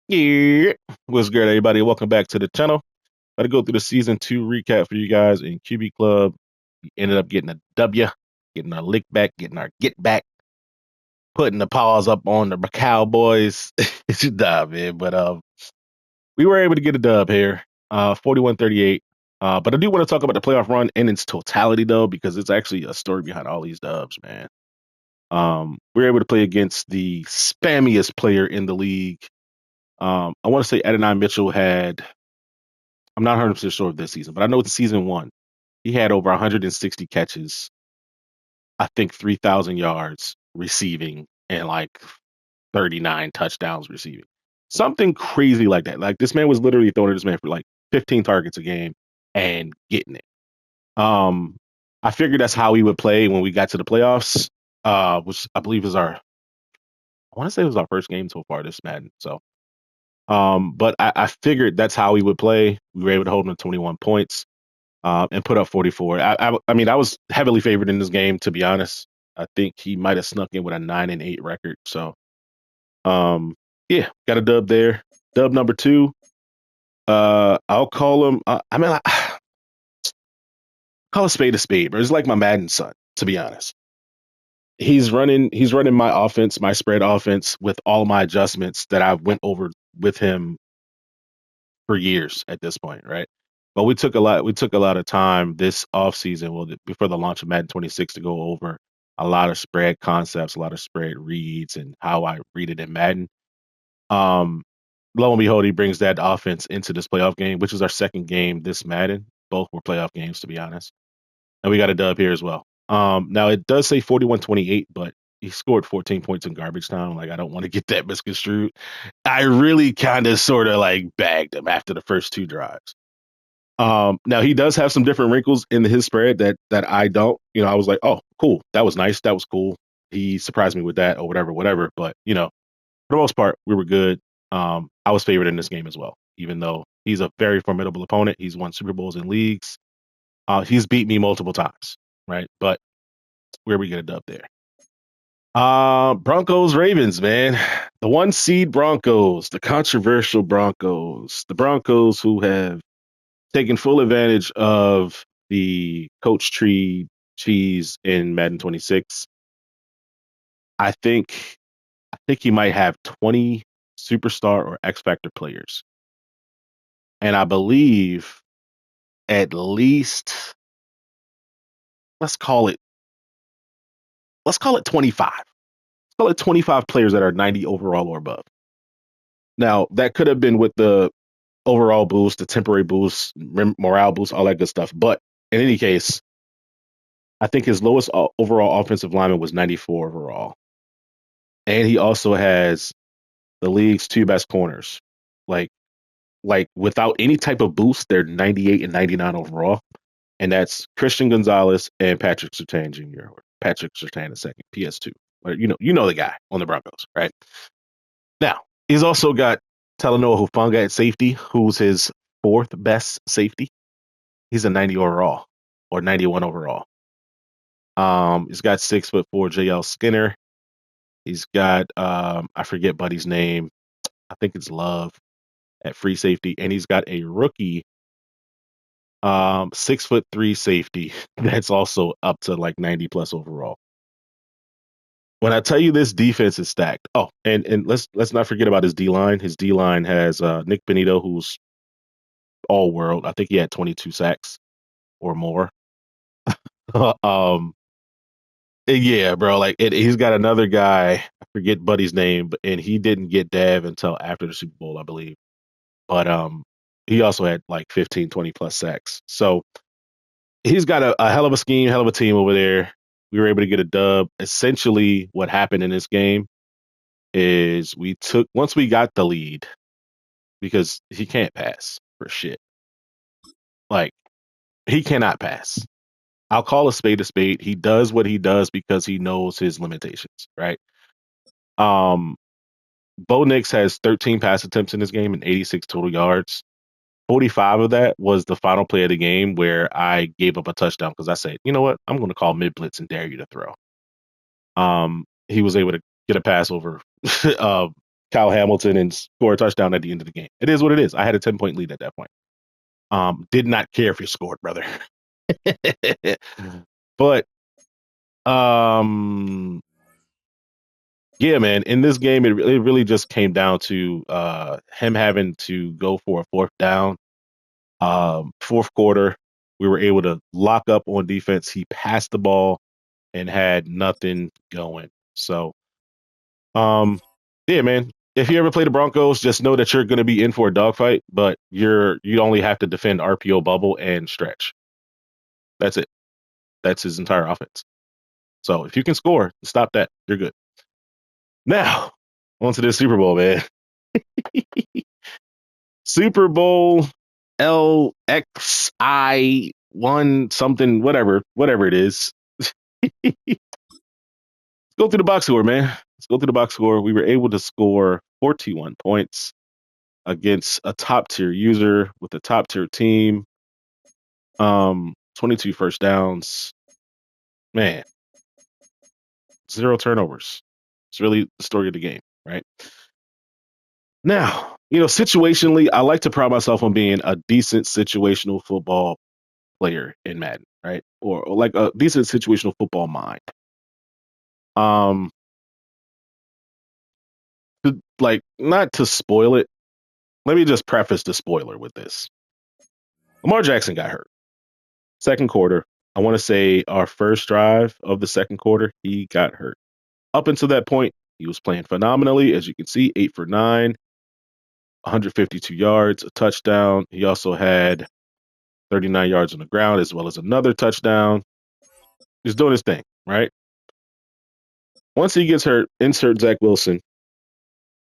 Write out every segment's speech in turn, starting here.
Yeah, what's good, everybody? Welcome back to the channel. Got to go through the season 2 recap for you guys in QB Club. We ended up getting a W, getting our lick back, getting our get back, putting the paws up on the Cowboys. It's a dub, man. But we were able to get a dub here, 41-38. But I do want to talk about the playoff run in its totality, though, because it's actually a story behind all these dubs, man. We were able to play against the spammiest player in the league. I want to say Adonai Mitchell had I'm not 100% sure of this season, but I know it's season one. He had over 160 catches, I think 3,000 yards receiving, and like 39 touchdowns receiving. Something crazy like that. Like this man was literally throwing this man for like 15 targets a game and getting it. Um, I figured that's how he would play when we got to the playoffs, which I believe is I want to say it was our first game so far this Madden. So, but I figured that's how he would play. We were able to hold him to 21 points. And put up 44. I mean, I was heavily favored in this game, to be honest. I think he might have snuck in with a 9-8 record. So, um, yeah, got a dub there. Dub number two. I'll call him. I mean, call a spade, but it's like my Madden son, to be honest. He's running my offense, my spread offense, with all my adjustments that I went over with him for years at this point, right? But we took a lot of time this offseason, well, before the launch of Madden 26 to go over a lot of spread concepts, a lot of spread reads and how I read it in Madden. Um, Lo and behold, he brings that offense into this playoff game, which is our second game this Madden. Both were playoff games, to be honest. And we got a dub here as well. Now it does say 41-28, but he scored 14 points in garbage time. Like I don't want to get that misconstrued. I really kind of sort of like bagged him after the first two drives. Now he does have some different wrinkles in his spread that I don't. I was like, oh, cool, that was nice, that was cool. He surprised me with that or whatever. But for the most part, we were good. I was favored in this game as well, even though he's a very formidable opponent. He's won Super Bowls and leagues. He's beat me multiple times, right? But where we get a dub there. Broncos Ravens, man. The one seed Broncos, the controversial Broncos, the Broncos who have taken full advantage of the coach tree cheese in Madden 26. I think I think he might have 20 superstar or X Factor players. And I believe at least let's call it let's call it 25. Let's call it 25 players that are 90 overall or above. Now, that could have been with the overall boost, the temporary boost, morale boost, all that good stuff. But in any case, I think his lowest overall offensive lineman was 94 overall. And he also has the league's two best corners. Like without any type of boost, they're 98 and 99 overall. And that's Christian Gonzalez and Patrick Surtain Jr. or Patrick Surtain II, PS2. Or you know the guy on the Broncos, right? Now, he's also got Talanoa Hufanga at safety, who's his fourth best safety. He's a 90 overall or 91 overall. He's got 6'4" JL Skinner. He's got I forget Buddy's name. I think it's Love at free safety, and he's got a rookie 6'3" safety that's also up to like 90 plus overall. When I tell you this defense is stacked. Oh, and let's not forget about his D line. His D line has Nick Benito, who's all world. I think he had 22 sacks or more. um, yeah, bro. Like he's got another guy. I forget Buddy's name, and he didn't get Dav until after the Super Bowl, I believe. But he also had like 15, 20 plus sacks. So he's got a hell of a scheme, hell of a team over there. We were able to get a dub. Essentially, what happened in this game is once we got the lead, because he can't pass for shit. Like he cannot pass. I'll call a spade a spade. He does what he does because he knows his limitations, right? Um, Bo Nix has 13 pass attempts in this game and 86 total yards. 45 of that was the final play of the game where I gave up a touchdown because I said, you know what, I'm going to call mid blitz and dare you to throw. He was able to get a pass over Kyle Hamilton and score a touchdown at the end of the game. It is what it is. I had a 10-point lead at that point. Did not care if you scored, brother. But um, yeah, man. In this game, it really just came down to him having to go for a fourth down. Fourth quarter, we were able to lock up on defense. He passed the ball and had nothing going. So, um, yeah, man. If you ever play the Broncos, just know that you're going to be in for a dogfight, but you only have to defend RPO bubble and stretch. That's it. That's his entire offense. So if you can score, stop that. You're good. Now, on to the Super Bowl, man. Super Bowl LXI one something, whatever it is. Go through the box score, man. Let's go through the box score. We were able to score 41 points against a top tier user with a top tier team. 22 first downs. Man, zero turnovers. It's really the story of the game, right? Now, situationally, I like to pride myself on being a decent situational football player in Madden, right? Or like a decent situational football mind. Um, like not to spoil it. Let me just preface the spoiler with this. Lamar Jackson got hurt. Second quarter. I want to say our first drive of the second quarter, he got hurt. Up until that point, he was playing phenomenally. As you can see, 8 for 9, 152 yards, a touchdown. He also had 39 yards on the ground as well as another touchdown. He's doing his thing, right? Once he gets hurt, insert Zach Wilson.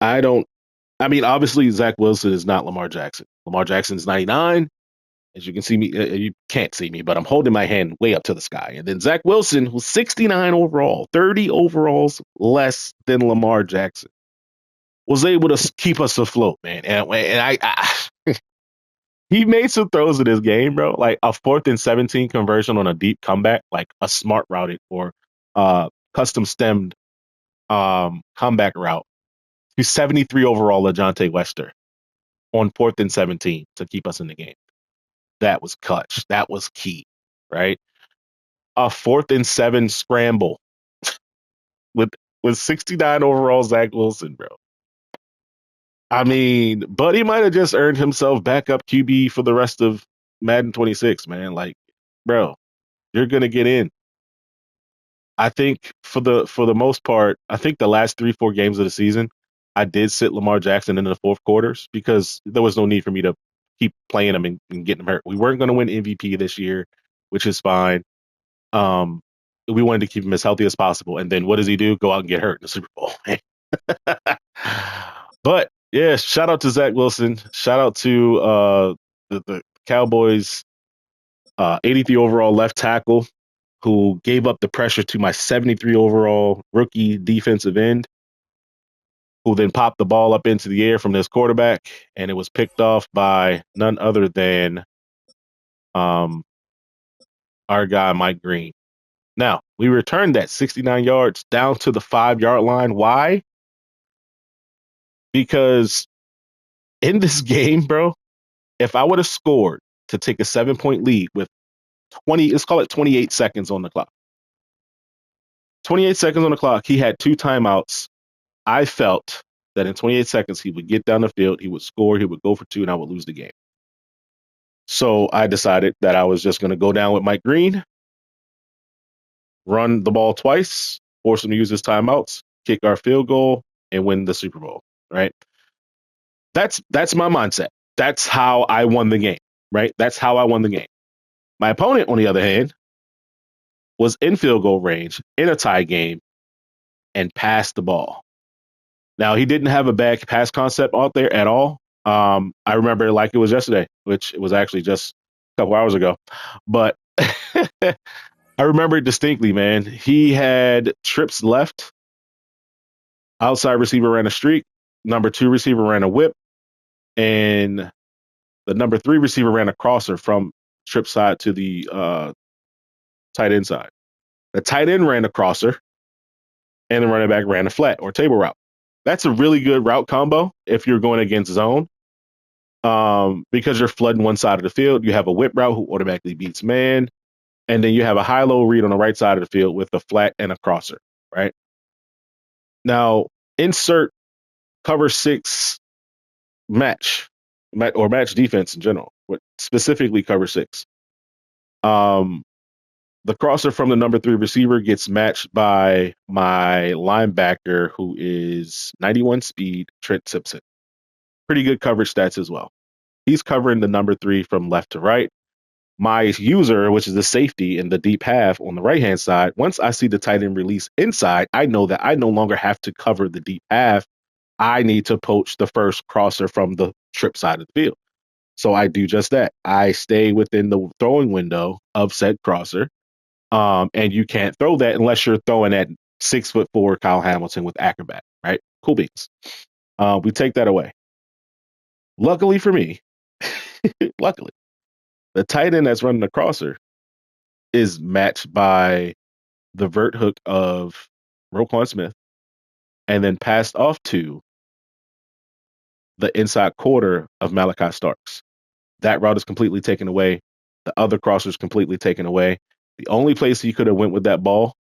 I don't, I mean, obviously, Zach Wilson is not Lamar Jackson. Lamar Jackson is 99. As you can see me, you can't see me, but I'm holding my hand way up to the sky. And then Zach Wilson, who's 69 overall, 30 overalls less than Lamar Jackson, was able to keep us afloat, man. And he made some throws in this game, bro. Like a 4th and 17 conversion on a deep comeback, like a smart routed or custom stemmed comeback route. He's 73 overall, LaJohntay Wester on 4th and 17 to keep us in the game. That was clutch. That was key, right? A 4th and 7 scramble with 69 overall Zach Wilson, bro. I mean, Buddy might have just earned himself backup QB for the rest of Madden 26, man. Like, bro, you're gonna get in. I think for the most part, I think the last 3-4 games of the season, I did sit Lamar Jackson in the fourth quarters because there was no need for me to keep playing him and getting him hurt. We weren't going to win MVP this year, which is fine. Um, we wanted to keep him as healthy as possible. And then what does he do? Go out and get hurt in the Super Bowl. But yeah, shout out to Zach Wilson. Shout out to the Cowboys 83 overall left tackle who gave up the pressure to my 73 overall rookie defensive end, who then popped the ball up into the air from this quarterback, and it was picked off by none other than um, our guy, Mike Green. Now, we returned that 69 yards down to the 5-yard line. Why? Because in this game, bro, if I would have scored to take a 7-point lead with 20, let's call it 28 seconds on the clock. 28 seconds on the clock, he had 2 timeouts. I felt that in 28 seconds, he would get down the field, he would score, he would go for 2, and I would lose the game. So I decided that I was just going to go down with Mike Green, run the ball twice, force him to use his timeouts, kick our field goal, and win the Super Bowl, right? That's my mindset. That's how I won the game, right? That's how I won the game. My opponent, on the other hand, was in field goal range in a tie game and passed the ball. Now, he didn't have a bad pass concept out there at all. I remember it like it was yesterday, which it was actually just a couple hours ago. But I remember it distinctly, man. He had trips left. Outside receiver ran a streak. Number 2 receiver ran a whip. And the number 3 receiver ran a crosser from trip side to the tight end side. The tight end ran a crosser, and the running back ran a flat or table route. That's a really good route combo if you're going against zone. Because you're flooding one side of the field, you have a whip route who automatically beats man, and then you have a high-low read on the right side of the field with a flat and a crosser. Right now, insert cover six match, or match defense in general, but specifically cover six. Um, the crosser from the number 3 receiver gets matched by my linebacker, who is 91 speed, Trent Simpson. Pretty good coverage stats as well. He's covering the number 3 from left to right. My user, which is the safety in the deep half on the right hand side, once I see the tight end release inside, I know that I no longer have to cover the deep half. I need to poach the first crosser from the trip side of the field. So I do just that. I stay within the throwing window of said crosser. And you can't throw that unless you're throwing at 6'4" Kyle Hamilton with acrobat, right? Cool beans. We take that away. Luckily for me, luckily, the tight end that's running the crosser is matched by the vert hook of Roquan Smith and then passed off to the inside quarter of Malachi Starks. That route is completely taken away. The other crosser is completely taken away. The only place he could have went with that ball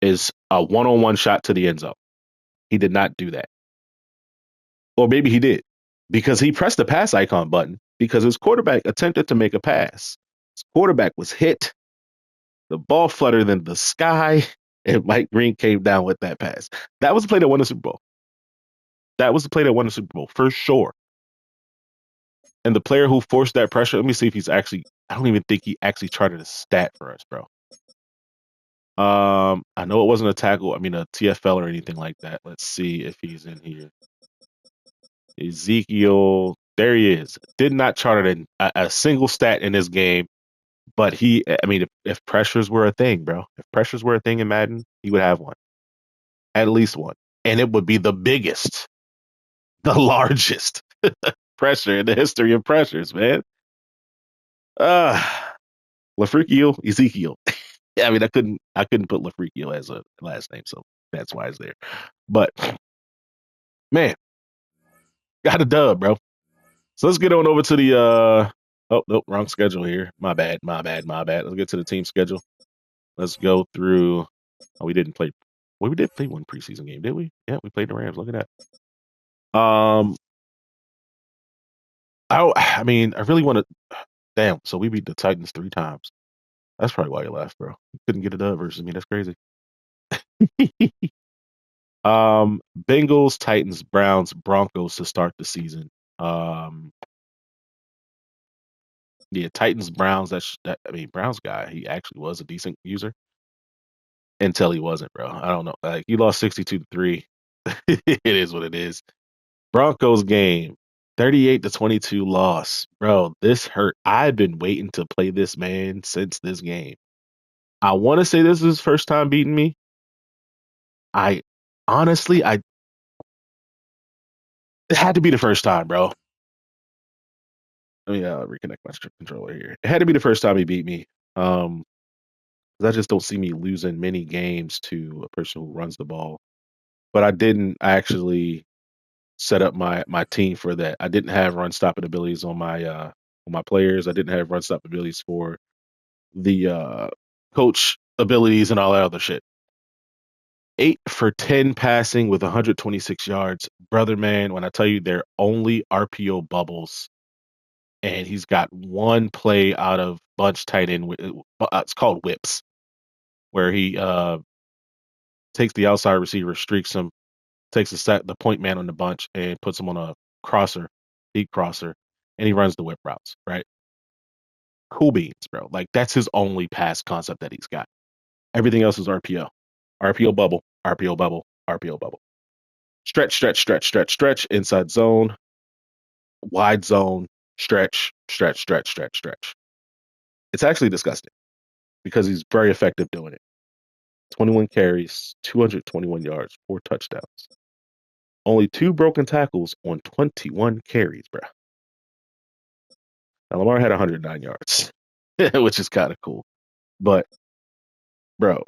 is a one-on-one shot to the end zone. He did not do that. Or maybe he did, because he pressed the pass icon button because his quarterback attempted to make a pass. His quarterback was hit. The ball fluttered in the sky, and Mike Green came down with that pass. That was the play that won the Super Bowl. That was the play that won the Super Bowl, for sure. And the player who forced that pressure, let me see if he's actually, I don't even think he actually charted a stat for us, bro. I know it wasn't a tackle, I mean a TFL or anything like that. Let's see if he's in here. Ezekiel, there he is. Did not chart a single stat in this game, but I mean, if pressures were a thing, bro, if pressures were a thing in Madden, he would have one, at least one, and it would be the biggest, the largest pressure in the history of pressures, man. Uh Lafreakiel Ezekiel. Yeah, I mean, I couldn't put Lafreakiel as a last name, so that's why it's there. But man, got a dub, bro. So let's get on over to the oh nope, wrong schedule here. My bad, my bad, my bad. Let's get to the team schedule. Let's go through. Oh, we didn't play. Well, we did play one preseason game, did we? Yeah, we played the Rams. Look at that. I mean, I really want to. Damn. So we beat the Titans 3 times. That's probably why you left, bro. Couldn't get it dub versus me. That's crazy. Bengals, Titans, Browns, Broncos to start the season. Um, yeah, Titans, Browns. That. I mean, Browns guy. He actually was a decent user until he wasn't, bro. I don't know. Like you lost 62-3. It is what it is. Broncos game, 38-22 loss, bro. This hurt. I've been waiting to play this man since this game. I want to say this is his first time beating me. I honestly, it had to be the first time, bro. Let me reconnect my controller here. It had to be the first time he beat me. Um, 'Cause I just don't see me losing many games to a person who runs the ball. But I didn't actually set up my team for that. I didn't have run stopping abilities on my players. I didn't have run stop abilities for the coach abilities and all that other shit. 8 for 10 passing with 126 yards. Brother man, when I tell you they're only RPO bubbles, and he's got one play out of bunch tight end. It's called whips, where he takes the outside receiver, streaks him, takes the point man on the bunch, and puts him on a crosser, deep crosser, and he runs the whip routes. Right, cool beans, bro. Like that's his only pass concept that he's got. Everything else is RPO, RPO bubble, RPO bubble, RPO bubble. Stretch, stretch, stretch, stretch, stretch, inside zone, wide zone, stretch, stretch, stretch, stretch, stretch. It's actually disgusting because he's very effective doing it. 21 carries, 221 yards, 4 touchdowns. Only 2 broken tackles on 21 carries, bro. Now, Lamar had 109 yards, which is kind of cool. But, bro,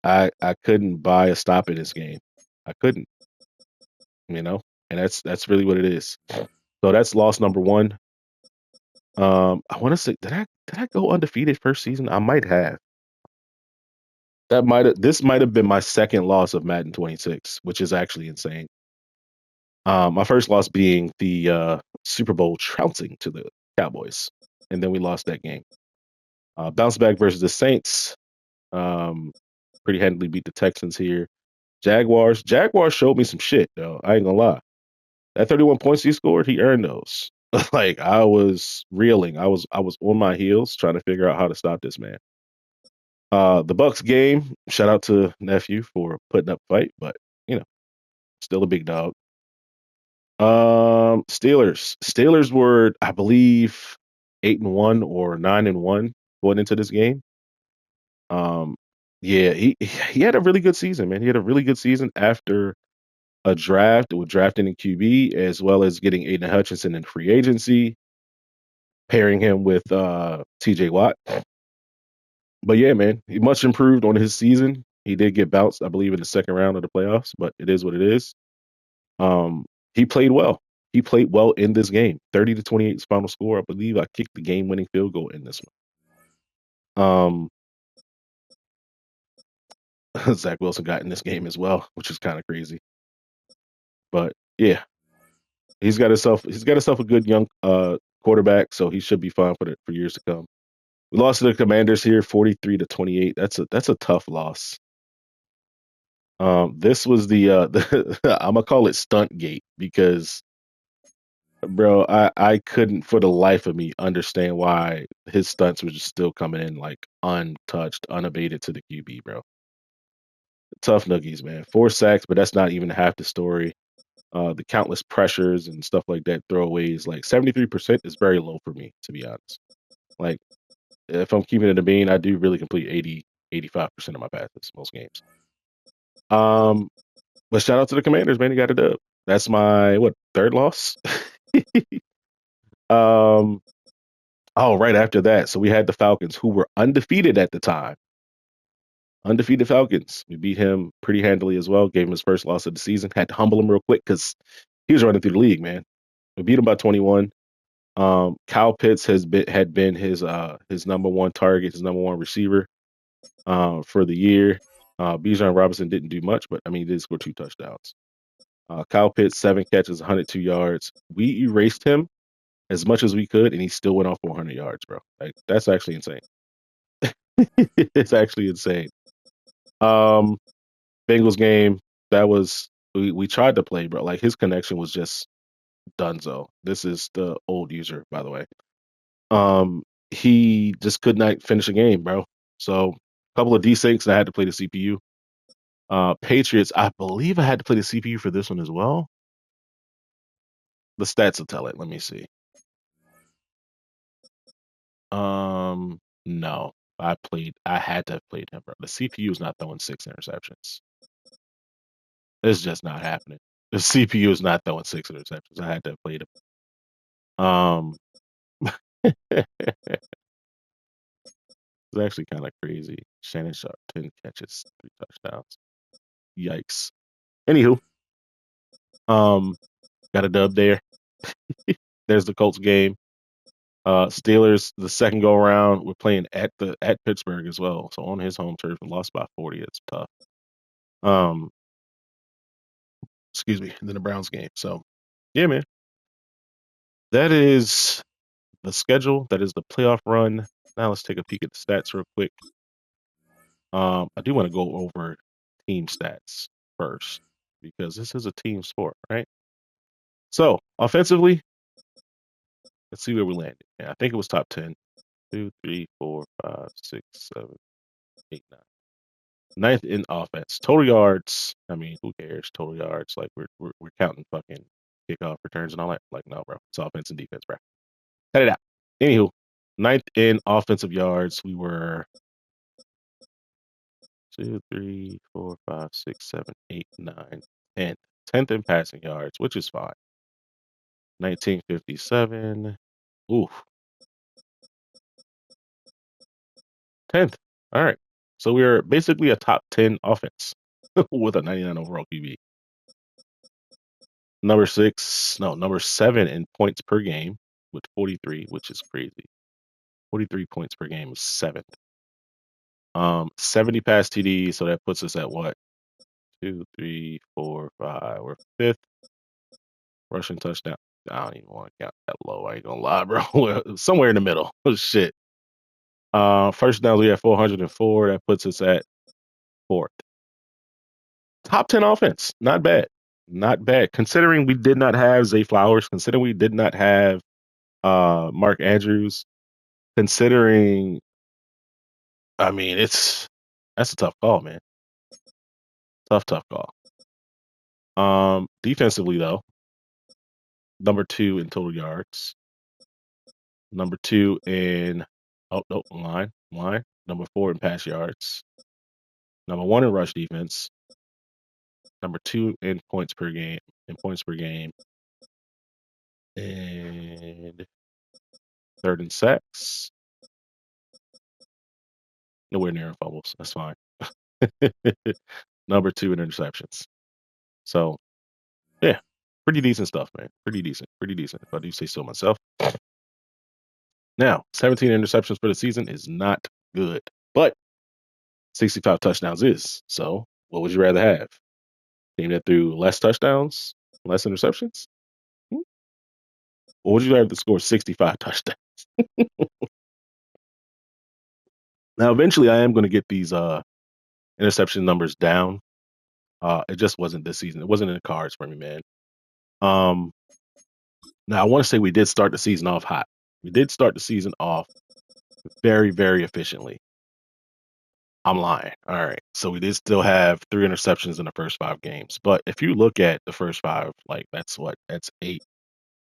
I couldn't buy a stop in this game. I couldn't. you know, and that's really what it is. So that's loss number one. I want to say, did I go undefeated first season? I might have. This might have been my second loss of Madden 26, which is actually insane. My first loss being the Super Bowl trouncing to the Cowboys, and then we lost that game. Bounce back versus the Saints. Um, Pretty handily beat the Texans here. Jaguars showed me some shit though. I ain't gonna lie. That 31 points he scored, he earned those. Like I was reeling. I was on my heels trying to figure out how to stop this man. The Bucks game, shout out to nephew for putting up a fight, but you know, still a big dog. Steelers were, I believe, 8-1 or 9-1 going into this game. Um, yeah, he had a really good season, man. He had a really good season after a draft with drafting in QB as well as getting Aiden Hutchinson in free agency, pairing him with TJ Watt. But yeah, man, he much improved on his season. He did get bounced, I believe, in the second round of the playoffs, but it is what it is. Um, he played well. He played well in this game. 30-28 is final score. I believe I kicked the game-winning field goal in this one. Zach Wilson got in this game as well, which is kind of crazy. But yeah, he's got himself a good young quarterback, so he should be fine for years to come. We lost to the Commanders here, 43-28. That's a tough loss. This was I'm gonna call it stunt gate because bro, I couldn't for the life of me understand why his stunts were just still coming in like untouched, unabated to the QB, bro. Tough noogies, man. 4 sacks, but that's not even half the story. The countless pressures and stuff like that, throwaways, like 73% is very low for me, to be honest. Like if I'm keeping it a bean, I do really complete 80-85% of my passes most games. Um, but shout out to the Commanders, man. He got a dub. That's my third loss. um, oh, right after that, so we had the Falcons, who were undefeated at the time. Undefeated Falcons. We beat him pretty handily as well. Gave him his first loss of the season. Had to humble him real quick because he was running through the league, man. We beat him by 21. Kyle Pitts had been his number one target, his number one receiver for the year. Bijan Robinson didn't do much, but I mean, he did score 2 touchdowns. Kyle Pitts, 7 catches, 102 yards. We erased him as much as we could, and he still went off for 100 yards, bro. Like that's actually insane. It's actually insane. Um, Bengals game, that was we tried to play, bro. Like his connection was just dunzo. This is the old user, by the way. He just could not finish a game, bro. So a couple of D6 and I had to play the CPU. Patriots, I believe I had to play the CPU for this one as well. The stats will tell it. Let me see. No. I had to have played him, bro. The CPU is not throwing 6 interceptions. It's just not happening. The CPU is not throwing 6 interceptions. I had to have played him. It's actually kind of crazy. Shannon Sharp, 10 catches, 3 touchdowns. Yikes. Anywho, um, got a dub there. There's the Colts game. Steelers, the second go around, we're playing at Pittsburgh as well. So on his home turf and lost by 40. It's tough. Um, excuse me, and then the Browns game. So yeah, man. That is the schedule. That is the playoff run. Now let's take a peek at the stats real quick. I do want to go over team stats first because this is a team sport, right? So offensively, let's see where we landed. Yeah, I think it was top 10. 2, 3, 4, 5, 6, 7, 8, 9. Ninth in offense. Total yards. I mean, who cares? Total yards. Like we're counting fucking kickoff returns and all that. Like, no, bro. It's offense and defense, bro. Cut it out. Anywho, ninth in offensive yards. We were 2, 3, 4, 5, 6, 7, 8, 9, 10th. 10th in passing yards, which is fine. 1957. Oof. 10th. All right. So we are basically a top 10 offense with a 99 overall QB. Number six, no, number seven in points per game with 43, which is crazy. 43 points per game is seventh. 70 pass TD, so that puts us at what? Two, three, four, five. We're fifth. Rushing touchdown. I don't even want to count that low. I ain't gonna lie, bro. Somewhere in the middle. Oh shit. First downs we have 404. That puts us at fourth. Top 10 offense. Not bad. Not bad. Considering we did not have Zay Flowers, considering we did not have Mark Andrews, considering I mean that's a tough call, man. Tough call. Defensively though, number two in total yards, number two in line, number four in pass yards, number one in rush defense, number two in points per game, and third in sacks. Nowhere near in fumbles. That's fine. Number two in interceptions. So yeah, pretty decent stuff, man. Pretty decent. Pretty decent. If I do say so myself. Now, 17 interceptions for the season is not good, but 65 touchdowns is. So, what would you rather have? Team that threw less touchdowns, less interceptions? Hmm? Or would you rather score 65 touchdowns? Now, eventually, I am going to get these interception numbers down. It just wasn't this season. It wasn't in the cards for me, man. Um, Now, I want to say we did start the season off hot. We did start the season off very, very efficiently. I'm lying. All right. So we did still have three interceptions in the first five games. But if you look at the first five, like that's what? That's eight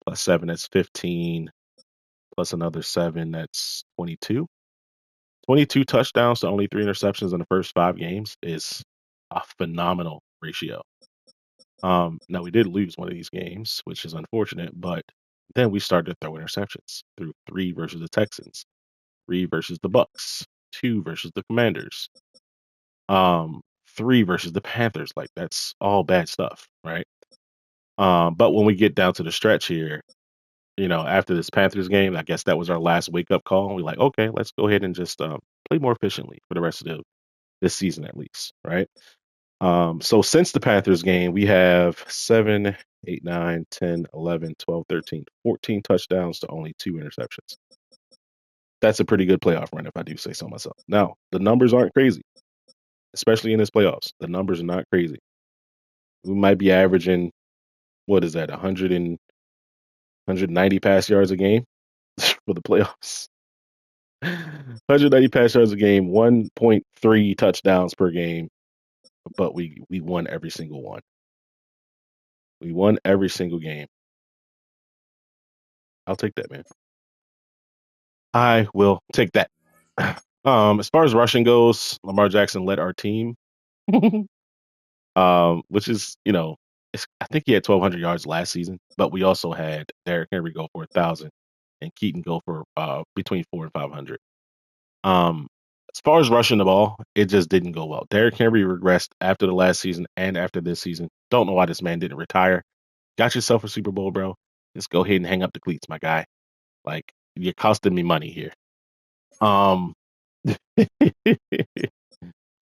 plus seven, that's 15, plus another seven, that's 22. 22 touchdowns to only three interceptions in the first five games is a phenomenal ratio. Now we did lose one of these games, which is unfortunate, but then we started to throw interceptions through three versus the Texans, three versus the Bucks, two versus the Commanders, um, three versus the Panthers. Like that's all bad stuff, right? But when we get down to the stretch here, after this Panthers game, I guess that was our last wake up call. We're like, okay, let's go ahead and just play more efficiently for the rest of this season at least, right? So since the Panthers game, we have 7, 8, 9, 10, 11, 12, 13, 14 touchdowns to only two interceptions. That's a pretty good playoff run, if I do say so myself. Now, the numbers aren't crazy, especially in this playoffs. The numbers are not crazy. We might be averaging, what is that, 190 pass yards a game for the playoffs. 190 pass yards a game, 1.3 touchdowns per game, but we won every single one. We won every single game. I'll take that, man. I will take that. As far as rushing goes, Lamar Jackson led our team, which is, I think he had 1,200 yards last season, but we also had Derrick Henry go for 1,000 and Keaton go for between 400 and 500. As far as rushing the ball, it just didn't go well. Derrick Henry regressed after the last season and after this season. Don't know why this man didn't retire. Got yourself a Super Bowl, bro. Just go ahead and hang up the cleats, my guy. Like you're costing me money here. Um,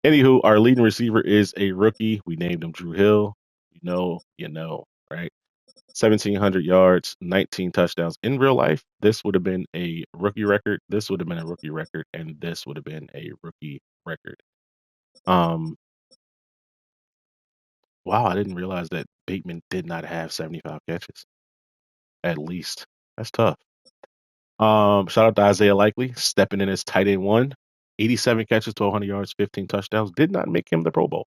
Anywho, our leading receiver is a rookie. We named him Drew Hill. You know, right? 1,700 yards, 19 touchdowns. In real life, this would have been a rookie record. This would have been a rookie record, and this would have been a rookie record. Um, wow, I didn't realize that Bateman did not have 75 catches. At least that's tough. Shout out to Isaiah Likely stepping in as tight end one. 87 catches, 1,200 yards, 15 touchdowns. Did not make him the Pro Bowl,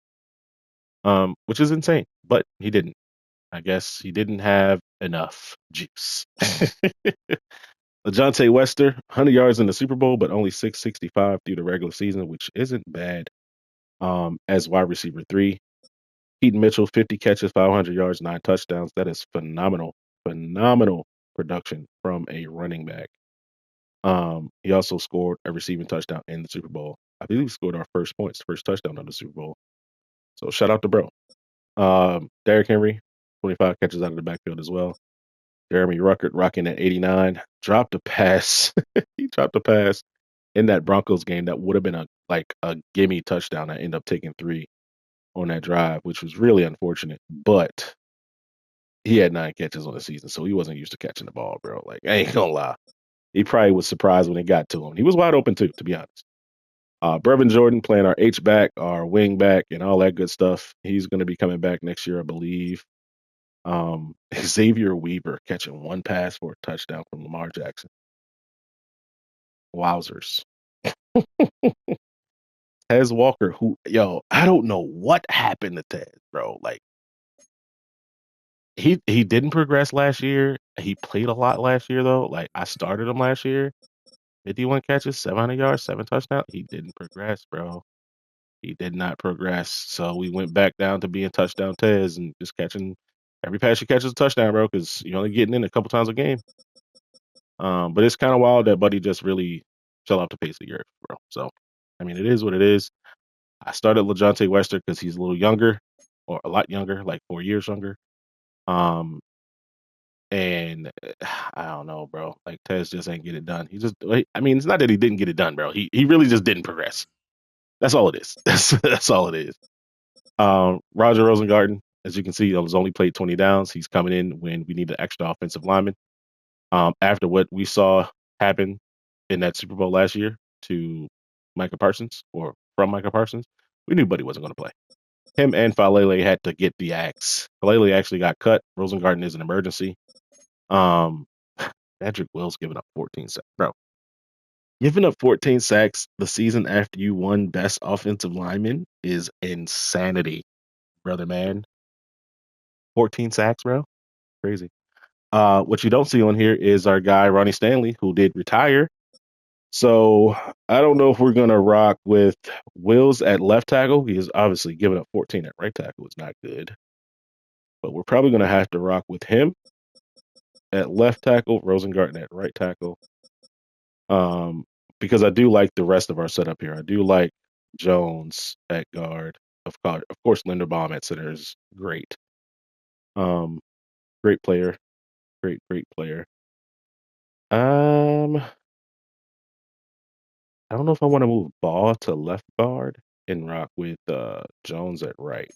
which is insane, but he didn't. I guess he didn't have enough juice. LeJontay Wester, 100 yards in the Super Bowl, but only 665 through the regular season, which isn't bad. As wide receiver three, Keaton Mitchell, 50 catches, 500 yards, nine touchdowns. That is phenomenal, phenomenal production from a running back. He also scored a receiving touchdown in the Super Bowl. I believe he scored our first points, first touchdown of the Super Bowl. So shout out to bro. Derrick Henry, 25 catches out of the backfield as well. Jeremy Ruckert rocking at 89. Dropped a pass. He dropped a pass in that Broncos game that would have been a gimme touchdown. I ended up taking 3 on that drive, which was really unfortunate. But he had 9 catches on the season, so he wasn't used to catching the ball, bro. Like, I ain't gonna lie. He probably was surprised when it got to him. He was wide open too, to be honest. Brevin Jordan playing our H back, our wing back, and all that good stuff. He's going to be coming back next year, I believe. Xavier Weaver catching 1 pass for a touchdown from Lamar Jackson. Wowzers. Tez Walker, I don't know what happened to Tez, bro. Like he didn't progress last year. He played a lot last year though. Like I started him last year. 51 catches, 700 yards, 7 touchdowns. He didn't progress, bro. He did not progress. So we went back down to being touchdown Tez and just catching every pass he catches a touchdown, bro, because you're only getting in a couple times a game. But it's kind of wild that Buddy just really fell off the face of the earth, bro. So, I mean, it is what it is. I started LeJontay Wester because he's a little younger, or a lot younger, like 4 years younger. Um, and I don't know, bro. Like Tez just ain't get it done. I mean, it's not that he didn't get it done, bro. He really just didn't progress. That's all it is. That's all it is. Roger Rosengarten, as you can see, has only played 20 downs. He's coming in when we need an extra offensive lineman. After what we saw happen in that Super Bowl last year to Micah Parsons, or from Micah Parsons, we knew Buddy wasn't going to play. Him and Falele had to get the axe. Falele actually got cut. Rosengarten is an emergency. Um, Patrick Wills giving up 14 sacks. Bro, giving up 14 sacks the season after you won best offensive lineman is insanity, brother man. 14 sacks, bro. Crazy. What you don't see on here is our guy Ronnie Stanley, who did retire. So I don't know if we're gonna rock with Wills at left tackle. He is obviously giving up 14 at right tackle. It's not good, but we're probably gonna have to rock with him at left tackle, Rosengarten at right tackle. Um, because I do like the rest of our setup here. I do like Jones at guard. Of course, Linderbaum at center is great. Um, great player, great player. Um, I don't know if I want to move Ball to left guard and rock with Jones at right.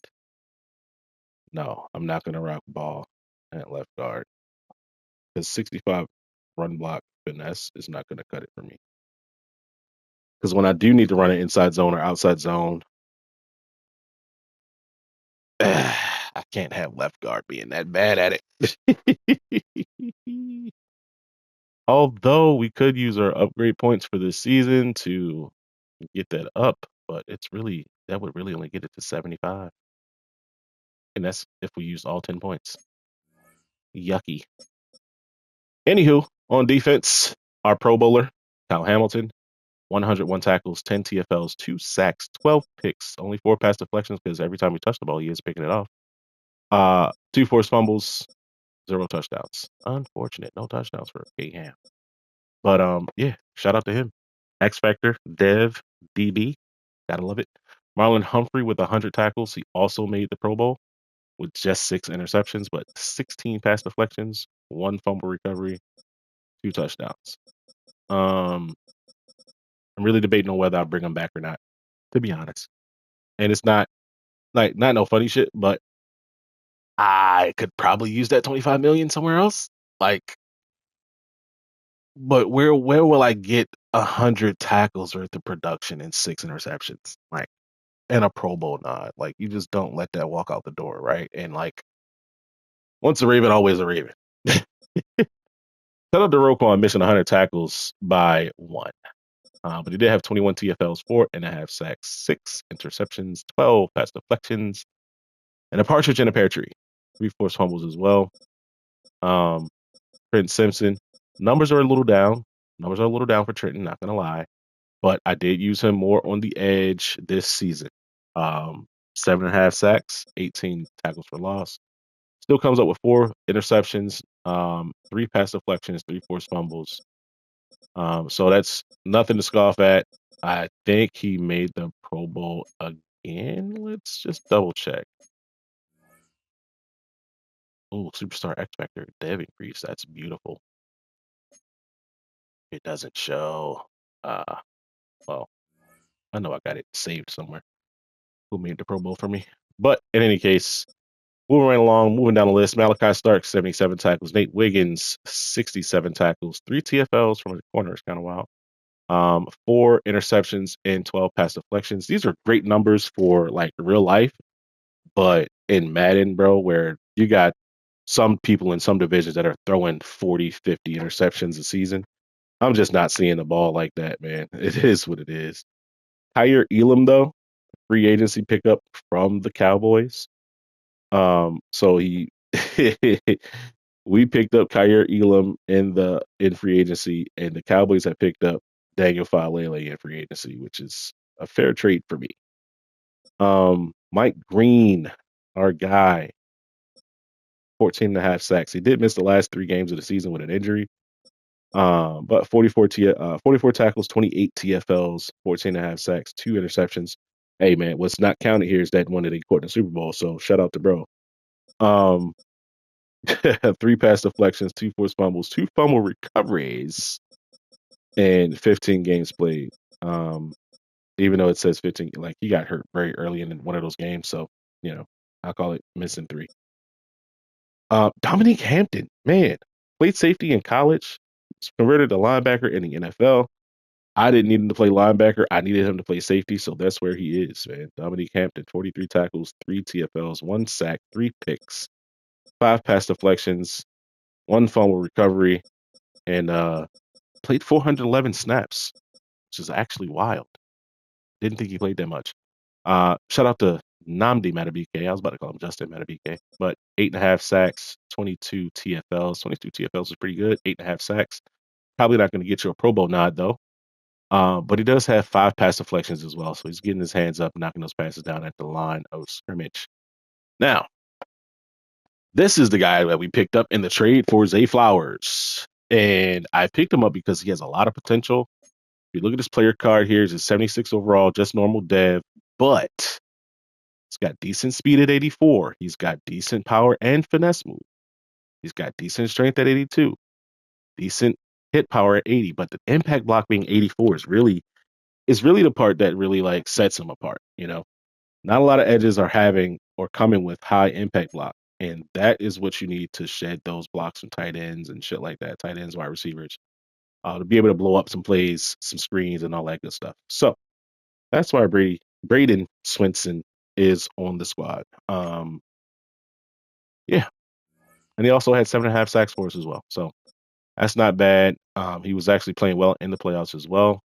No, I'm not gonna rock Ball at left guard because 65 run block finesse is not gonna cut it for me. Because when I do need to run an inside zone or outside zone, I can't have left guard being that bad at it. Although we could use our upgrade points for this season to get that up, but that would really only get it to 75. And that's if we use all 10 points. Yucky. Anywho, on defense, our Pro Bowler, Kyle Hamilton, 101 tackles, 10 TFLs, 2 sacks, 12 picks, only 4 pass deflections because every time we touch the ball, he is picking it off. 2 forced fumbles, 0 touchdowns. Unfortunate, no touchdowns for Ham. But yeah, shout out to him. X Factor, Dev, DB, gotta love it. Marlon Humphrey with 100 tackles. He also made the Pro Bowl with just 6 interceptions, but 16 pass deflections, 1 fumble recovery, 2 touchdowns. I'm really debating on whether I bring him back or not, to be honest. And it's not like not no funny shit, but I could probably use that 25 million somewhere else. Like, but where will I get 100 tackles worth of production and 6 interceptions? Like, and a Pro Bowl nod. Like, you just don't let that walk out the door, right? And like, once a Raven, always a Raven. Shout out to Roquan missing 100 tackles by 1. But he did have 21 TFLs, 4.5 sacks, 6 interceptions, 12 pass deflections, and a partridge in a pear tree. 3 forced fumbles as well. Trent Simpson, numbers are a little down. Numbers are a little down for Trenton, not going to lie. But I did use him more on the edge this season. 7.5 sacks, 18 tackles for loss. Still comes up with 4 interceptions, 3 pass deflections, 3 forced fumbles. So that's nothing to scoff at. I think he made the Pro Bowl again. Let's just double check. Oh, Superstar X Factor dev increase. That's beautiful. It doesn't show. Uh, well, I know I got it saved somewhere. Who made the Pro Bowl for me? But in any case, moving right along, moving down the list, Malachi Stark, 77 tackles. Nate Wiggins, 67 tackles. 3 TFLs from the corner is kind of wild. 4 interceptions and 12 pass deflections. These are great numbers for like real life, but in Madden, bro, where you got some people in some divisions that are throwing 40, 50 interceptions a season, I'm just not seeing the ball like that, man. It is what it is. Tyre Elam, though, free agency pickup from the Cowboys. So he we picked up Kyer Elam in free agency, and the Cowboys have picked up Daniel Falele in free agency, which is a fair trade for me. Mike Green, our guy, 14 and a half sacks. He did miss the last 3 games of the season with an injury. But 44 tackles, 28 TFLs, 14 and a half sacks, 2 interceptions. Hey man, what's not counted here is that one that he caught in the Super Bowl. So shout out to bro. Um, 3 pass deflections, 2 forced fumbles, 2 fumble recoveries, and 15 games played. Um, Even though it says 15, like he got hurt very early in one of those games, so you know I'll call it missing 3. Dominique Hampton, man, played safety in college, was converted to linebacker in the NFL. I didn't need him to play linebacker. I needed him to play safety, so that's where he is, man. Dominique Hampton, 43 tackles, 3 TFLs, 1 sack, 3 picks, 5 pass deflections, 1 fumble recovery, and played 411 snaps, which is actually wild. Didn't think he played that much. Shout out to Namdi Matabike. I was about to call him Justin Matabike, but 8.5 sacks, 22 TFLs. 22 TFLs is pretty good. 8.5 sacks. Probably not going to get you a Pro Bowl nod though. But he does have 5 pass deflections as well, so he's getting his hands up, knocking those passes down at the line of scrimmage. Now, this is the guy that we picked up in the trade for Zay Flowers, and I picked him up because he has a lot of potential. If you look at his player card here, he's a 76 overall, just normal dev, but he's got decent speed at 84. He's got decent power and finesse move. He's got decent strength at 82, decent hit power at 80, but the impact block being 84 is really the part that really like sets him apart. Not a lot of edges are having or coming with high impact block, and that is what you need to shed those blocks from tight ends and shit like that, tight ends, wide receivers, to be able to blow up some plays, some screens, and all that good stuff. So that's why Braden Swinson is on the squad. Yeah, and he also had 7.5 sacks for us as well. So that's not bad. He was actually playing well in the playoffs as well,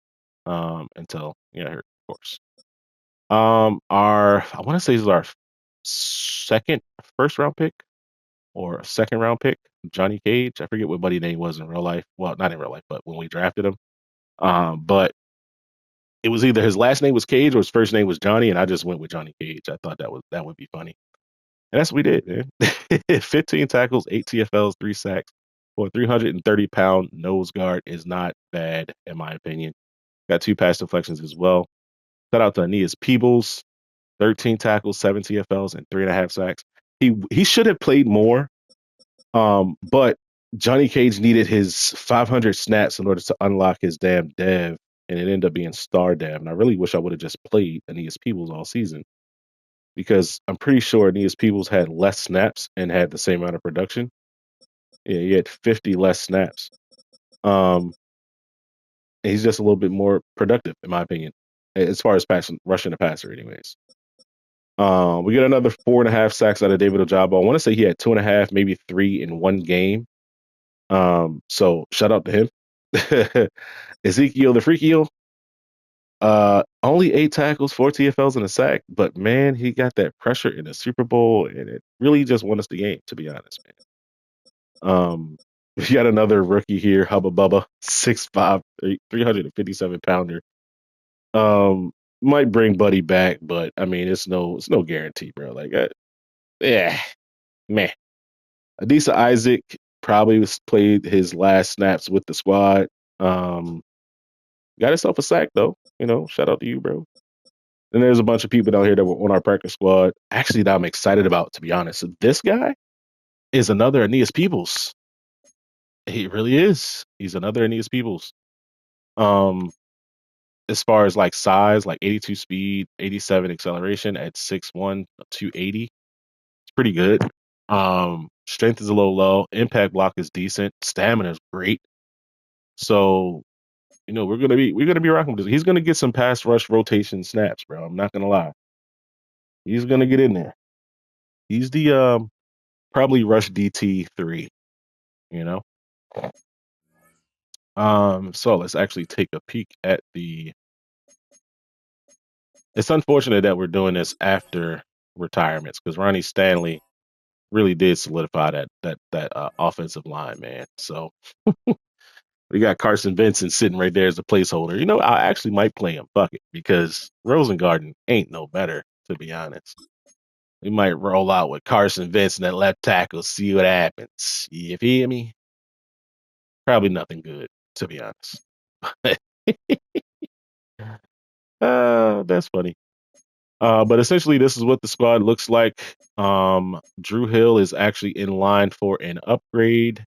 until he got hurt, of course. Our I want to say this is our second first round pick or a second round pick, Johnny Cage. I forget what buddy name was in real life. Well, not in real life, but when we drafted him. But it was either his last name was Cage or his first name was Johnny, and I just went with Johnny Cage. I thought that would be funny. And that's what we did, man. 15 tackles, 8 TFLs, 3 sacks, for a 330-pound nose guard is not bad, in my opinion. Got 2 pass deflections as well. Shout out to Aeneas Peebles, 13 tackles, 7 TFLs, and 3.5 sacks. He should have played more, but Johnny Cage needed his 500 snaps in order to unlock his damn dev, and it ended up being star dev. And I really wish I would have just played Aeneas Peebles all season because I'm pretty sure Aeneas Peebles had less snaps and had the same amount of production. Yeah, he had 50 less snaps. Um, and he's just a little bit more productive, in my opinion, as far as rushing the passer, anyways. We get another 4.5 sacks out of David Ojabo. I want to say he had 2.5, maybe 3 in one game. So shout out to him. Ezekiel the Freaky only 8 tackles, 4 TFLs, and a sack, but man, he got that pressure in the Super Bowl, and it really just won us the game, to be honest, man. We got another rookie here, Hubba Bubba, 6'5", 357-pounder. Might bring Buddy back, but I mean, it's no guarantee, bro. Like, yeah, man. Adisa Isaac probably played his last snaps with the squad. Um, got himself a sack though. Shout out to you, bro. And there's a bunch of people down here that were on our practice squad. Actually, that I'm excited about, to be honest. So this guy is another Aeneas Peoples. He really is. He's another Aeneas Peoples. Um, as far as like size, like 82 speed, 87 acceleration at 6'1", 280. It's pretty good. Strength is a little low. Impact block is decent. Stamina is great. So, we're gonna be rocking with this. He's gonna get some pass rush rotation snaps, bro. I'm not gonna lie. He's gonna get in there. He's the probably rush DT3, you know. So let's actually take a peek at the. It's unfortunate that we're doing this after retirements because Ronnie Stanley really did solidify that offensive line, man. So we got Carson Vincent sitting right there as a placeholder. I actually might play him. Fuck it, because Rosengarten ain't no better, to be honest. We might roll out with Carson Vincent at left tackle, see what happens. You feel me? Probably nothing good, to be honest. That's funny. But essentially, this is what the squad looks like. Drew Hill is actually in line for an upgrade,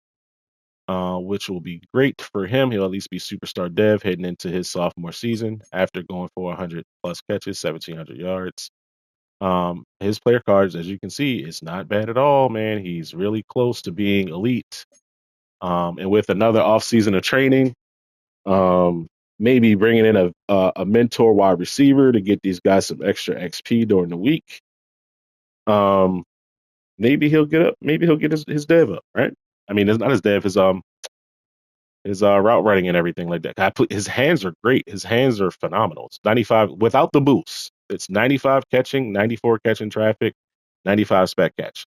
which will be great for him. He'll at least be superstar dev heading into his sophomore season after going for 100 plus catches, 1,700 yards. His player cards, as you can see, is not bad at all, man. He's really close to being elite. And with another offseason of training, um, maybe bringing in a mentor wide receiver to get these guys some extra XP during the week. Um, maybe he'll get up. Maybe he'll get his dev up, right? I mean, it's not his dev. His route running and everything like that. His hands are great. His hands are phenomenal. It's 95 without the boost. It's 95 catching, 94 catching traffic, 95 spec catch.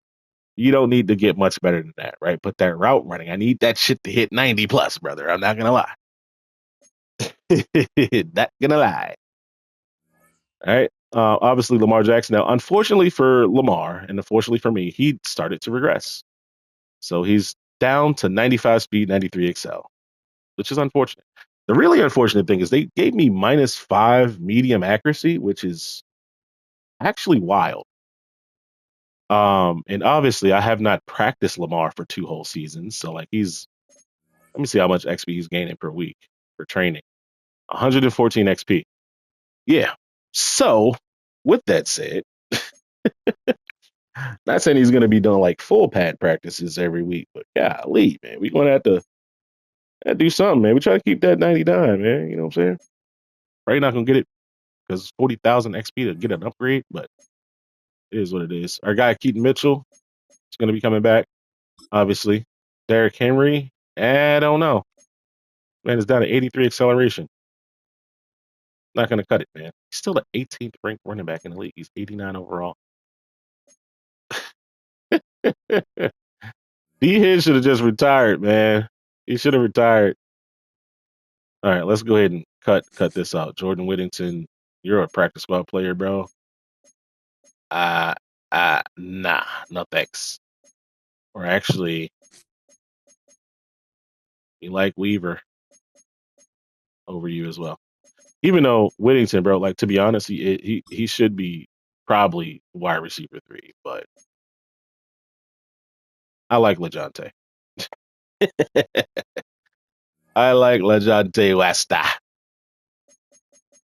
You don't need to get much better than that, right? But that route running, I need that shit to hit 90 plus, brother. I'm not gonna lie. Not gonna lie. All right. Obviously, Lamar Jackson. Now, unfortunately for Lamar, and unfortunately for me, he started to regress. So he's down to 95 speed, 93 excel, which is unfortunate. The really unfortunate thing is they gave me -5 medium accuracy, which is actually wild. And obviously, I have not practiced Lamar for 2 whole seasons. So, like, let me see how much XP he's gaining per week for training. 114 XP. Yeah. So, with that said, not saying he's going to be doing like full pad practices every week, but golly, man, we're going to have to do something, man. We try to keep that 99, man. You know what I'm saying? Probably not going to get it because it's 40,000 XP to get an upgrade, but it is what it is. Our guy, Keaton Mitchell, is going to be coming back, obviously. Derrick Henry, I don't know. Man, it's down to 83 acceleration. Not going to cut it, man. He's still the 18th ranked running back in the league. He's 89 overall. D. Hill should have just retired, man. He should have retired. All right, let's go ahead and cut this out. Jordan Whittington, you're a practice squad player, bro. Uh, nah, no thanks. Or actually, we like Weaver over you as well. Even though Whittington, bro, like to be honest, he should be probably wide receiver 3, but I like Lejante. I like Lejante Westa.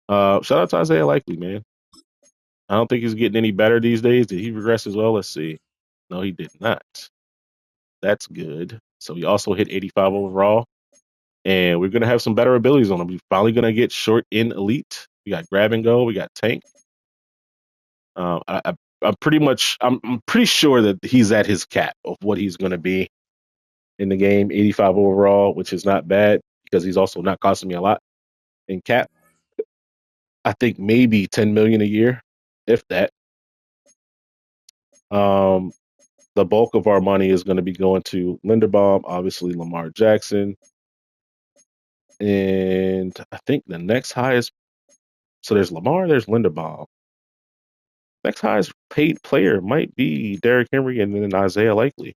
Shout out to Isaiah Likely, man. I don't think he's getting any better these days. Did he regress as well? Let's see. No, he did not. That's good. So he also hit 85 overall. And we're gonna have some better abilities on him. We're finally gonna get short in elite. We got grab and go. We got tank. I'm pretty sure that he's at his cap of what he's gonna be in the game. 85 overall, which is not bad because he's also not costing me a lot in cap. I think maybe 10 million a year, if that. Um, the bulk of our money is going to be going to Linderbaum, obviously Lamar Jackson, and I think the next highest. So there's Lamar, there's Linderbaum. Next highest paid player might be Derrick Henry and then Isaiah Likely.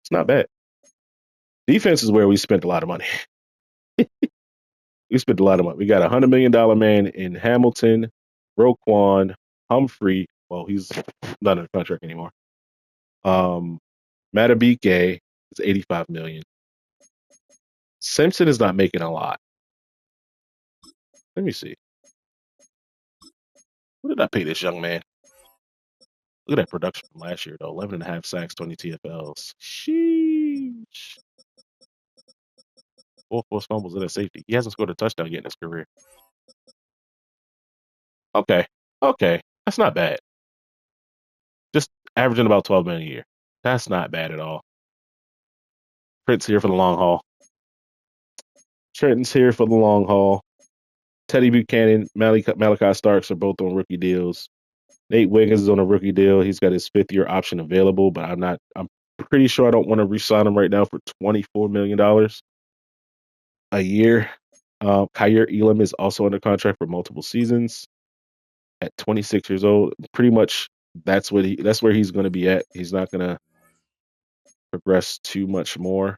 It's not bad. Defense is where we spent a lot of money. We spent a lot of money. We got $100 million man in Hamilton, Roquan, Humphrey. Well, he's not in the contract anymore. Matabike is 85 million. Simpson is not making a lot. Let me see. What did I pay this young man? Look at that production from last year, though. 11 and a half sacks, 20 TFLs. Sheesh. Four forced fumbles and a safety. He hasn't scored a touchdown yet in his career. Okay. Okay. That's not bad. Just averaging about 12 million a year. That's not bad at all. Trent's here for the long haul. Trenton's here for the long haul. Teddy Buchanan, Malachi Starks are both on rookie deals. Nate Wiggins is on a rookie deal. He's got his 5th year option available, but I'm pretty sure I don't want to re-sign him right now for $24 million a year. Kyer Elam is also under contract for multiple seasons at 26 years old. Pretty much that's where he's going to be at. He's not going to progress too much more.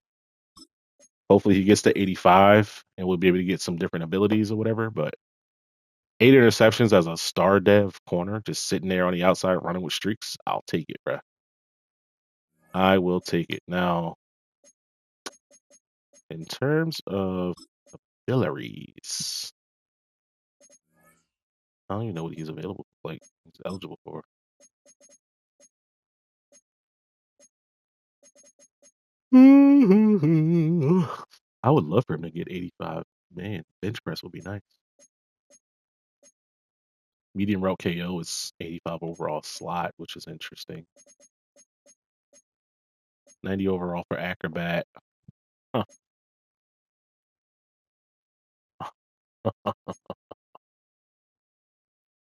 Hopefully he gets to 85 and we'll be able to get some different abilities or whatever. But 8 interceptions as a star dev corner, just sitting there on the outside running with streaks. I'll take it, bro. I will take it. Now, in terms of abilities, I don't even know what he's available, like he's eligible for. I would love for him to get 85. Man, bench press would be nice. Medium route KO is 85 overall slot, which is interesting. 90 overall for acrobat. Huh.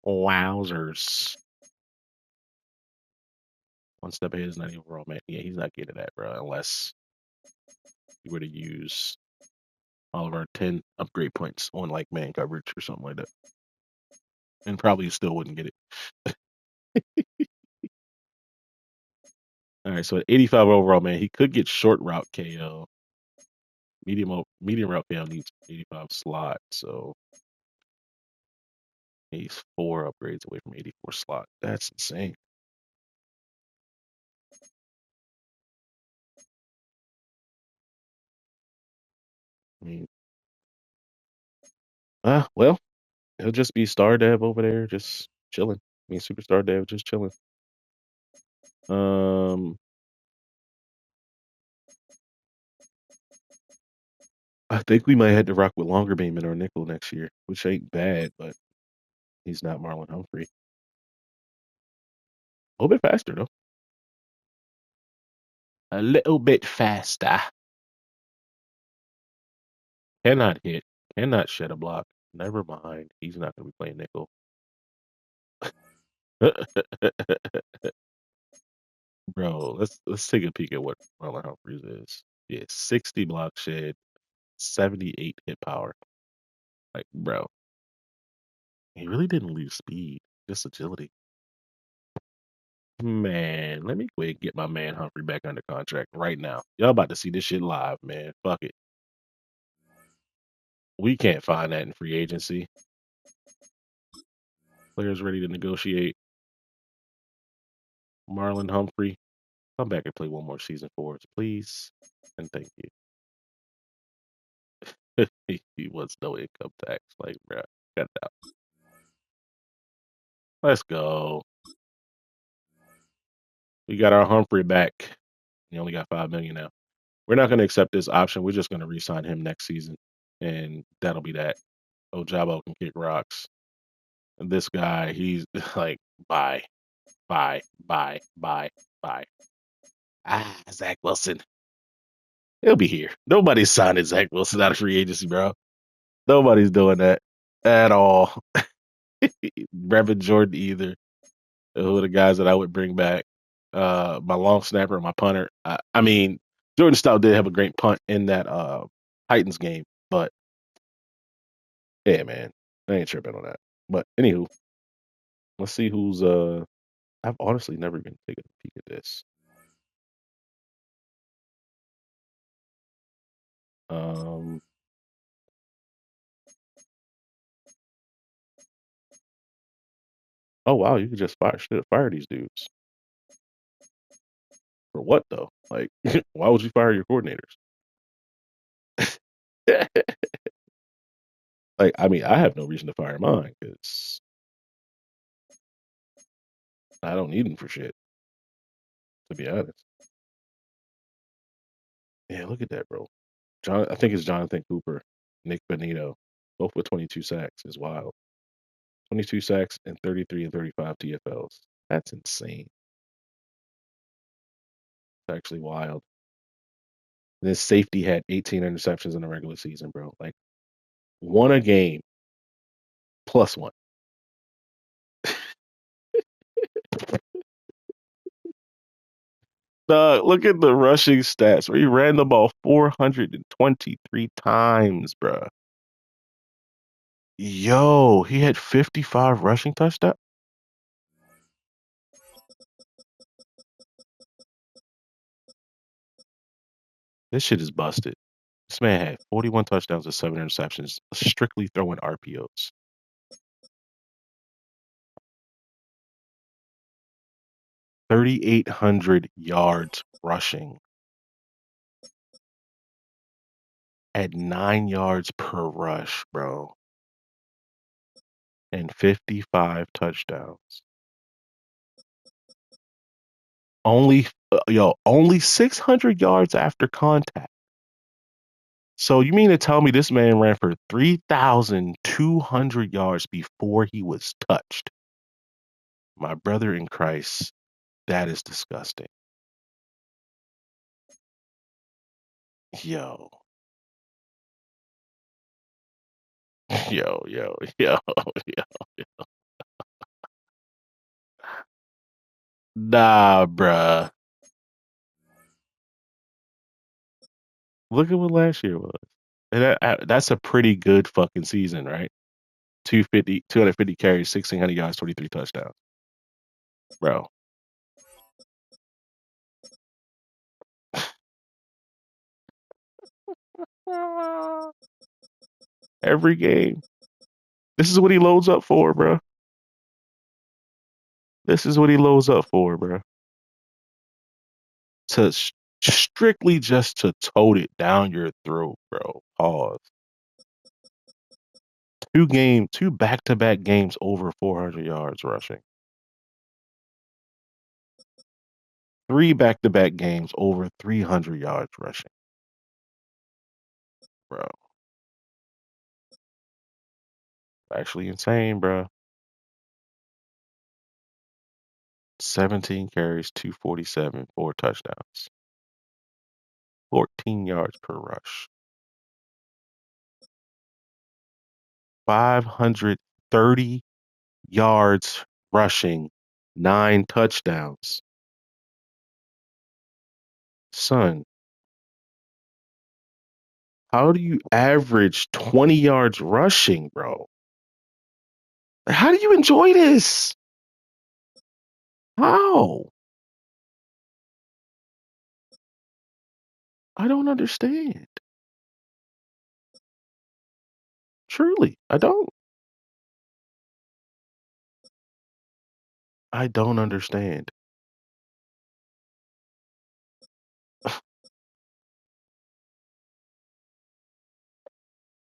Wowzers. One step ahead is 90 overall, man. Yeah, he's not getting that, bro, unless we were to use all of our 10 upgrade points on like man coverage or something like that. And probably still wouldn't get it. All right, so at 85 overall, man, he could get short route KO. Medium route KO needs 85 slot, so he's 4 upgrades away from 84 slot. That's insane. I mean, well, he'll just be star dev over there, just chilling. I mean, superstar dev, just chilling. Um, I think we might have to rock with longer beam in our nickel next year, which ain't bad, but he's not Marlon Humphrey. A little bit faster though. A little bit faster. Cannot hit. Cannot shed a block. Never mind. He's not going to be playing nickel. Bro, let's take a peek at what Marlon Humphreys is. Yeah, 60 block shed, 78 hit power. Like, bro, he really didn't lose speed, just agility. Man, let me go ahead and get my man Humphrey back under contract right now. Y'all about to see this shit live, man. Fuck it. We can't find that in free agency. Players ready to negotiate. Marlon Humphrey, come back and play one more season for us, please. And thank you. He wants no income tax. Like, bro, cut it out. Let's go. We got our Humphrey back. He only got 5 million now. We're not going to accept this option. We're just going to re-sign him next season, and that'll be that. Ojabo can kick rocks. And this guy, he's like, bye, bye, bye, bye, bye. Zach Wilson. He'll be here. Nobody's signing Zach Wilson out of free agency, bro. Nobody's doing that at all. Brevin Jordan either. Who are the guys that I would bring back? My long snapper and my punter. I mean, Jordan Stout did have a great punt in that Titans game, but yeah, man, I ain't tripping on that. But anywho, let's see who's I've honestly never even taken a peek at this. Um, oh wow, you could just fire these dudes for what though? Like, why would you fire your coordinators? Like, I mean, I have no reason to fire mine because I don't need them for shit, to be honest. Yeah, look at that, bro. I think it's Jonathan Cooper, Nick Benito, both with 22 sacks is wild. 22 sacks and 33 and 35 TFLs. That's insane. It's actually wild. And his safety had 18 interceptions in the regular season, bro. Like, one a game plus one. Look at the rushing stats where he ran the ball 423 times, bro. Yo, he had 55 rushing touchdowns. This shit is busted. This man had 41 touchdowns and 7 interceptions, strictly throwing RPOs. 3,800 yards rushing at 9 yards per rush, bro, and 55 touchdowns. Only 600 yards after contact. So you mean to tell me this man ran for 3,200 yards before he was touched? My brother in Christ, that is disgusting. Yo, yo. Nah, bruh. Look at what last year was. And that's a pretty good fucking season, right? 250 carries, 1,600 yards, 23 touchdowns. Bro, every game. This is what he loads up for, bro. This is what he loads up for, bro. To strictly just to tote it down your throat, bro. Pause. Two back-to-back games over 400 yards rushing. Three back-to-back games over 300 yards rushing, bro. Actually insane, bro. 17 carries, 247, 4 touchdowns, 14 yards per rush, 530 yards rushing, 9 touchdowns. Son, how do you average 20 yards rushing, bro? How do you enjoy this? How? I don't understand. Truly, I don't. I don't understand.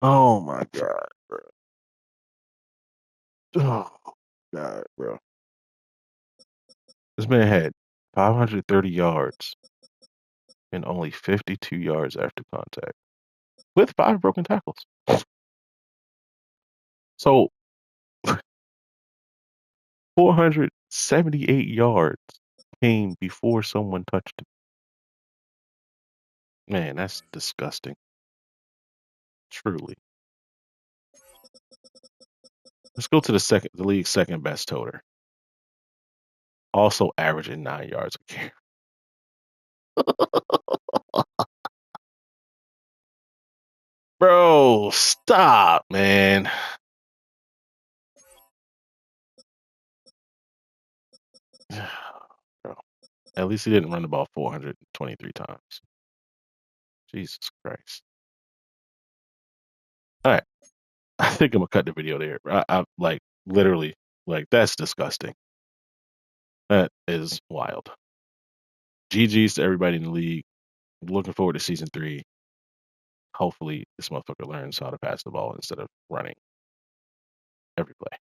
Oh my God, bro. Oh God, bro. This man had 530 yards and only 52 yards after contact with 5 broken tackles. So 478 yards came before someone touched him. Man, that's disgusting. Truly. Let's go to the league's second best toter. Also averaging 9 yards a carry. Bro, stop, man. Bro, at least he didn't run the ball 423 times. Jesus Christ. All right. I think I'm gonna cut the video there. I like literally like that's disgusting. That is wild. GG's to everybody in the league. Looking forward to season 3. Hopefully, this motherfucker learns how to pass the ball instead of running every play.